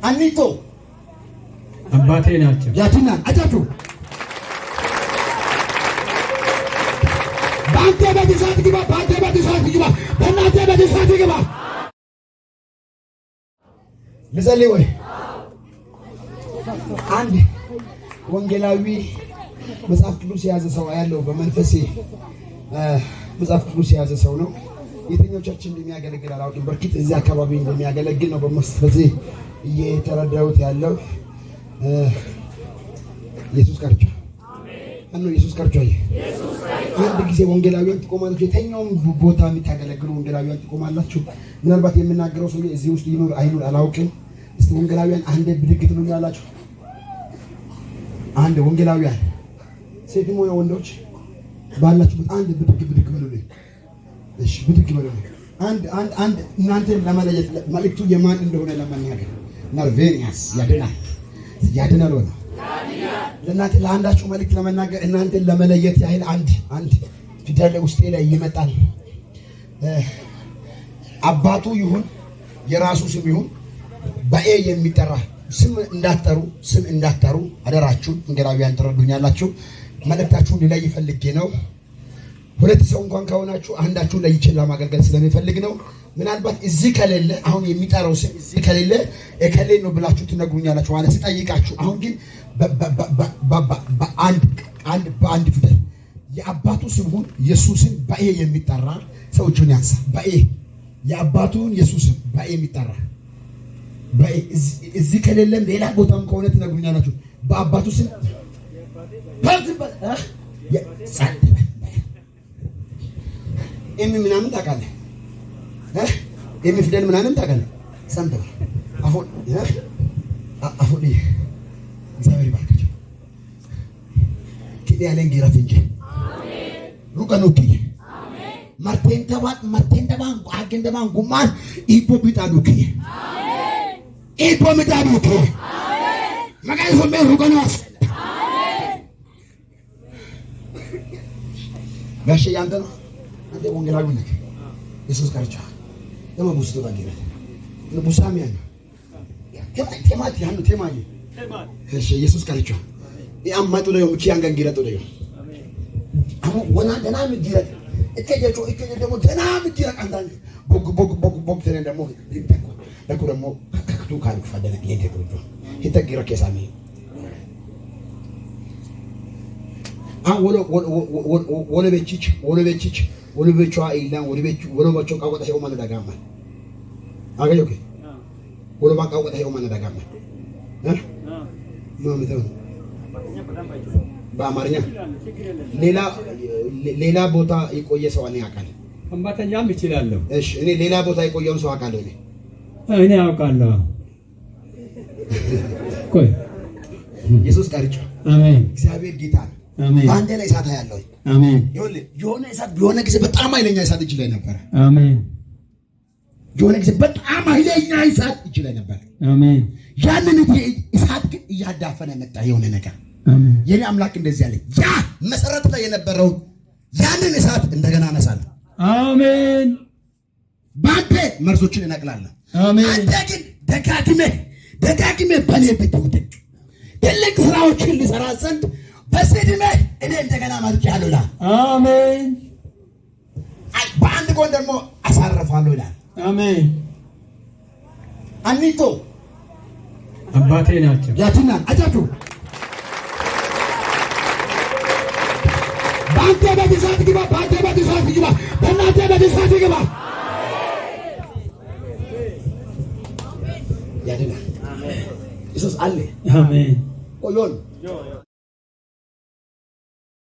አኒቶ አባቴ ናቸው። ያድናል። አጃችሁ ባንተ በድሳት ግባ፣ ባንተ በድሳት ግባ፣ በእናንተ በድሳት ግባ። ልጸልይ ወይ? አንድ ወንጌላዊ መጽሐፍ ቅዱስ የያዘ ሰው ያለው በመንፈሴ መጽሐፍ ቅዱስ የያዘ ሰው ነው። የትኛው ቸርች እንደሚያገለግል አላውቅም። በርግጥ እዚህ አካባቢ እንደሚያገለግል ነው በመንፈሴ እየተረዳሁት ያለው። ኢየሱስ ቀርቻ አሜን። ኢየሱስ ቀርቻ አንድ ጊዜ ወንጌላዊያን ትቆማላችሁ። የትኛውም ቦታ የምታገለግሉ ወንጌላዊያን ትቆማላችሁ። ምናልባት የምናገረው ሰው እዚህ ውስጥ ይኖር አይኖር አላውቅም። እስቲ ወንጌላዊያን አንድ ብድግ ትሉኛላችሁ። አንድ ወንጌላዊያን ሴትም ሆነ ወንዶች ባላችሁበት አንድ ብድግ በሉልኝ። እሺ ብድግ በሉልኝ። አንድ እናንተን ለመለየት መልእክቱ የማን እንደሆነ ለመናገር ነርቬኒያስ ያድናል ወይ ለእናንተ ለአንዳችሁ መልእክት ለመናገር እናንተን ለመለየት ያህል አንድ ፊደል ውስጤ ላይ ይመጣል። አባቱ ይሁን የራሱ ስም ይሁን በኤ የሚጠራ ስም እንዳትጠሩ አደራችሁን። ወንጌላዊያን ትረዱኛላችሁ። መልእክታችሁን ሊለይ ፈልጌ ነው። ሁለት ሰው እንኳን ከሆናችሁ አንዳችሁን ለይቼ ለማገልገል ስለሚፈልግ ነው። ምናልባት እዚህ ከሌለ አሁን የሚጠራው ስም እዚህ ከሌለ እከሌ ነው ብላችሁ ትነግሩኛላችሁ ማለት ሲጠይቃችሁ። አሁን ግን በአንድ ፊደል የአባቱ ስም ሁን የሱስን በኤ የሚጠራ ሰው እጁን ያንሳ። በኤ የአባቱን የሱስን በኤ የሚጠራ በኤ እዚህ ከሌለም ሌላ ቦታም ከሆነ ትነግሩኛላችሁ። በአባቱ ስም ኤም ምናምን ታውቃለህ? ኤም ፊደል ምናምን ታውቃለህ? ሰምተህ አሁን እግዚአብሔር ይባርካቸው። ኪዲ ያለን ጊራፍ እንጂ ሩቀኑኪ ማርቴን ተባን አገን ተባን ጉማን ኢቦ ቢጣዱኪ ኢቦ ሚጣዱኪ መጋይ ሆሜ ሩቀኑስ ጋሽ ያንተ ነው። አንተ ወንጌላዊ ነህ። ኢየሱስ ቀርቻ ለማቡስቱ ባንዲራ ለቡሳሚያ ቴማቲ ያኑ ቴማጂ እሺ ኢየሱስ ቀርቻ ያማጡ ነው ምኪያን ገንጊራ ነው አሁን ወና ደናም ዲራ እከጀቾ ደግሞ ደናም ዲራ አንዳን ቦግ ተነ ደግሞ ለኩ ደግሞ ከክቱ ካልኩ ፈደነ ይሄ ይተግራ ከሳሚ ወለበቹ አይላን ወለበቹ ቃወጣ ሄው ማን ዳጋማ አገዮከ ወለባ ቃወጣ ሄው ማን ዳጋማ ማምተው በአማርኛ ሌላ ቦታ የቆየ ሰው እኔ አውቃለሁ። ከምባተኛም ይችላልው። እሺ እኔ ሌላ ቦታ የቆየውን ሰው አውቃለሁ። እኔ አውቃለሁ። ቆይ ኢየሱስ ቀርጫ አሜን። እግዚአብሔር ጌታ ነው። አሜን። ባንዴ ላይ እሳት ያለው አሜን። የሆነ እሳት የሆነ ጊዜ በጣም ኃይለኛ እሳት እጅ ላይ ነበር። አሜን። የሆነ ጊዜ በጣም ኃይለኛ እሳት እጅ ላይ ነበር። አሜን። ያንን እሳት ግን እያዳፈነ መጣ የሆነ ነገር። አሜን። የኔ አምላክ እንደዚህ ያለ ያ መሰረት ላይ የነበረው ያንን እሳት እንደገና አነሳለሁ። አሜን። ባንዴ መርዞችን እነቅላለሁ። አሜን። አንተ ግን ደጋግሜ በኔ ብትወድቅ ትልቅ ስራዎችን ልሰራ ዘንድ በስድሜ እኔ እንደገና መርጫለሁ ይላል። አሜን። በአንድ ጎን ደግሞ አሳርፋለሁ ይላል። አሜን። አኒቶ አባቴ ናቸው። ያድናል። አጃችሁ ባንተ በድሳት ግባ፣ ባንተ በድሳት ግባ፣ በእናንተ በድሳት ግባ። ያድናል። ኢየሱስ አለ። አሜን። ቆዮን